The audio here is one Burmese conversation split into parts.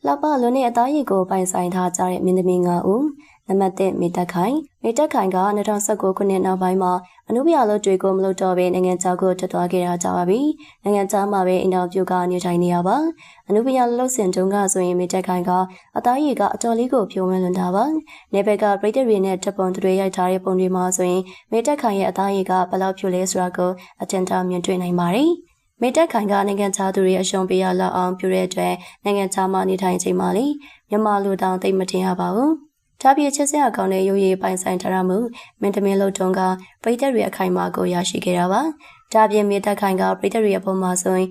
လှပလွန်တဲ့အသားရည်ကိုပိုင်ဆိုင်ထားကြတဲ့မင်းသမီး9ဦးနံပါတ်1မေတက်ခိုင်က2019ခုနှစ်နောက်ပိုင်းမှာအနုပညာလုပ်တွေကိုမလုပ်တော့ဘဲနိုင်ငံခြားကိုထွက်သွားခဲ့တာကြပါပြီ။နိုင်ငံခြားမှာပဲအင်တာဗျူးကနေထိုင်နေရပါ။အနုပညာလုပ်စင်တုန်းကဆိုရင်မေတက်ခိုင်ကအသားရည်ကအတော်လေးကိုဖြိုးဝန်းလွန်တာပါ။နေဘက်ကပရိသတ်တွေနဲ့တပ်ပုံတွေရိုက်ထားတဲ့ပုံတွေမှာဆိုရင်မေတက်ခိုင်ရဲ့အသားရည်ကဘယ်လောက်ဖြိုးလဲဆိုတာကိုအထင်သာမြင်တွေ့နိုင်ပါတယ်။မေတက်ခိုင်ကနိုင်ငံခြားသူတွေအရှုံးပေးရလောက်အောင်ပြုတဲ့အတွက်နိုင်ငံခြားမှာနေထိုင်ချိန်မှာလေမြန်မာလူတောင်သိမတင်ရပါဘူး။ဒါပြချက်စရာကောင်းတဲ့ရုပ်ရည်ပိုင်ဆိုင်ထားမှုမင်းသမီးလုံတုံးကပရိသတ်တွေအခိုင်အမာကိုရရှိခဲ့တာပါ။ဒါပြင်မေတက်ခိုင်ကပရိသတ်တွေအပေါ်မှာဆိုရင်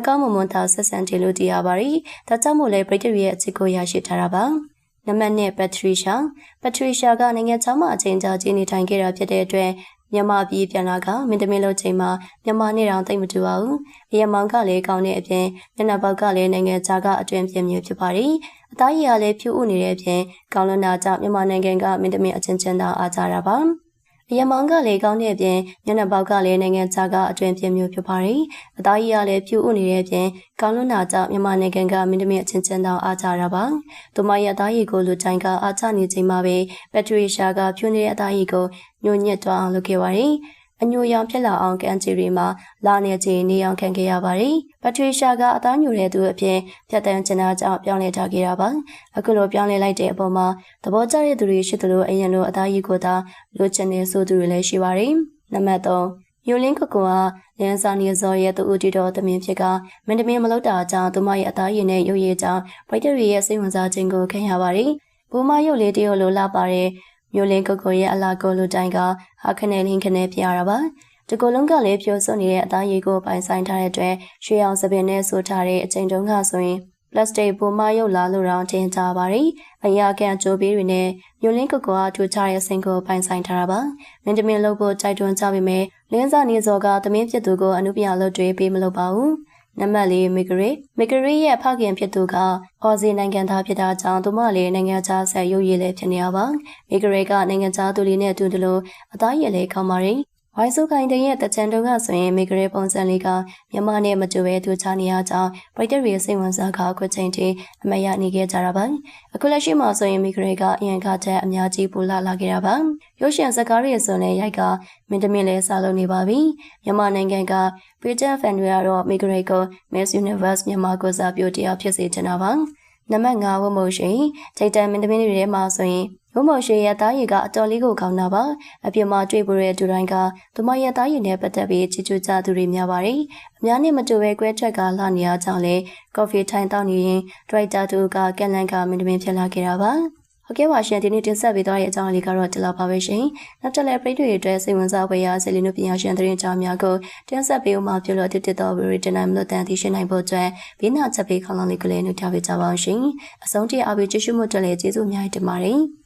ကောင်းမွန်သာဆက်ဆံတယ်လို့သိရပါတယ်။ဒါကြောင့်မို့လဲပရိသတ်တွေရဲ့အချစ်ကိုရရှိထားတာပါ။နံပါတ်2ပထရီရှာကနိုင်ငံခြားမှာအချိန်ကြာကြီးနေထိုင်ခဲ့တာဖြစ်တဲ့အတွက်မြန်မာပြည်ပြန်လာကမင်းသမီးလုပ်ချိန်မှာမြန်မာနေတောင်သိမ့်မတူပါဘူး။အရမောင်ကလည်းကောင်းတဲ့အပြင်မျက်နှာပေါက်ကလည်းနိုင်ငံခြားကအတွင်ပြင်းမျိုးဖြစ်ပါတယ်။အသားရည်ကလည်းဖြူဥနေတဲ့အပြင်ကောင်းလွန်တာကြောင့်မြန်မာနိုင်ငံကမင်းသမီးအချင်းချင်းသာအားကြတာပါ။အရမောင်ကလည်းကောင်းတဲ့အပြင်မျက်နှာပေါက်ကလည်းနိုင်ငံခြားကအတွင်ပြင်းမျိုးဖြစ်ပါတယ်။အသားရည်ကလည်းဖြူဥနေတဲ့အပြင်ကောင်းလွန်တာကြောင့်မြန်မာနိုင်ငံကမင်းသမီးအချင်းချင်းသာအားကြတာပါ။သူမရဲ့အသားရည်ကိုလူတိုင်းကအားကြနေချိန်မှာပဲပထရီရှာကဖြူနေတဲ့အသားရည်ကိုညှို့ညစ်သွားအောင်လုပ်ခဲ့ပါတယ်။အညိုရောင်ဖြစ်လာအောင်ကန်ချီရီမှာလာနေချိန်နေအောင်ခံခဲ့ရပါတယ်။ပထရီရှာကအသားညိုတဲ့သူအဖြစ်ဖြတ်တန်းချင်တာကြောင့်ပြောင်းလဲထားခဲ့တာပါ။အခုလိုပြောင်းလဲလိုက်တဲ့အပေါ်မှာသဘောကျတဲ့သူတွေရှိသလိုအရင်လိုအသားရည်ကိုသာလိုချင်နေဆိုသူတွေလည်းရှိပါတယ်။နံပါတ်3ယူလင်းကကိုကလန်စာနီဇော်ရဲ့သူဦးတီတော်သမင်ဖြစ်ကမင်းသမီးမလုပ်တာကြောင့်သူမရဲ့အသားရည်နဲ့ရုပ်ရည်ကြောင့်ပရိသတ်တွေရဲ့စိတ်ဝင်စားခြင်းကိုခံရပါတယ်။ဘူမရုပ်လေးတရုပ်လိုလာပါတဲ့မျိုးလင်းကိုကိုရဲ့အလားကိုလူတိုင်းကဟာခနဲ့လင်းခနဲ့ပြရတာပါဒီကိုလုံးကလည်းဖြိုးစွနေတဲ့အသားရည်ကိုပိုင်ဆိုင်ထားတဲ့အတွက်ရွှေအောင်စပင်နဲ့ဆိုထားတဲ့အချိန်တုန်းကဆိုရင်ပလတ်စတစ်ဘူမရုပ်လာလို့တော့တင်ကြပါတယ်အရာကန်ကြိုးပေးတွေနဲ့မျိုးလင်းကိုကိုကထူချတဲ့စိန်ကိုပိုင်ဆိုင်ထားတာပါမင်းသမီးလုပ်ဖို့ကြိုက်တွန်းကြပေမဲ့လင်းစာနေစောကသမင်းဖြစ်သူကိုအနုပညာလုပ်တွေပေးမလုပ်ပါဘူးနံပါတ်4မီဂရီရဲ့ဖခင်ဖြစ်သူကအော်စီနိုင်ငံသားဖြစ်တာကြောင့်သူမလည်းနိုင်ငံခြားဆက်ရုပ်ရည်လည်းဖြစ်နေရပါမီဂရီကနိုင်ငံခြားသူလေးနဲ့အတူတူလို့အသားရည်လည်းကောင်းပါတယ်ဝိုင်းစုခိုင်တဲ့ရဲ့တချန်တုံးကဆိုရင်မီဂရီပုံစံလေးကမြန်မာနဲ့မတူဘဲထူခြားနေရကြောင်းပရိသတ်တွေစိတ်ဝင်စားကအခုချိန်ထိအမရနေခဲ့ကြတာပါအခုလက်ရှိမှာဆိုရင်မီဂရီကအရင်ကတည်းကအများကြီးပူလာခဲ့တာပါရုပ်ရှင်ဇာတ်ကားတွေဆိုလည်းရိုက်ကမင်းသမီးလည်းစားလုပ်နေပါပြီမြန်မာနိုင်ငံကပရီတန်ဖန်တွေကတော့မီဂရီကို Miss Universe မြန်မာကိုစားပြုတရားဖြစ်စေချင်တာပါနံပါတ်5ဝတ်မို့ရှိထိတ်တန်မင်းသမီးတွေထဲမှာဆိုရင်ဝတ်မို့ရှိရဲ့သားရည်ကအတော်လေးကိုကောင်းတာပါအပြင်မှာတွေ့ပေါ်တဲ့သူတိုင်းကသူမရဲ့သားရည်နဲ့ပတ်သက်ပြီးချစ်ချူကြသူတွေများပါတယ်အများနဲ့မတူပဲကွဲချက်ကလာနေရကြောင်းလေကော်ဖီထိုင်တောက်နေရင်ဒရိုက်တာတူကကက်လန်ကမင်းသမီးဖြစ်လာခဲ့တာပါဟုတ်ကဲ့ပါရှင်ဒီနေ့တင်ဆက်ပေးသွားတဲ့အကြောင်းလေးကတော့ဒီလောက်ပါပဲရှင်နောက်တစ်လည်းပရိသတ်တွေအတွက်စိတ်ဝင်စားဖွယ်ရာဇာတ်လင်းတို့ပညာရှင်သတင်းကြောင်းများကိုတင်ဆက်ပေးဦးမှာပြုလို့တစ်တော်ဗီဒီယိုတင်နိုင်မလို့တန်သိရှိနိုင်ဖို့အတွက်ဘေးနာချက်ပေးခေါင်းလောင်းလေးကလေးနှုတ်ထားပေးကြပါအောင်ရှင်အဆုံးထိအားပေးကြည့်ရှုမှုတက်လည်းကျေးဇူးအများကြီးတင်ပါတယ်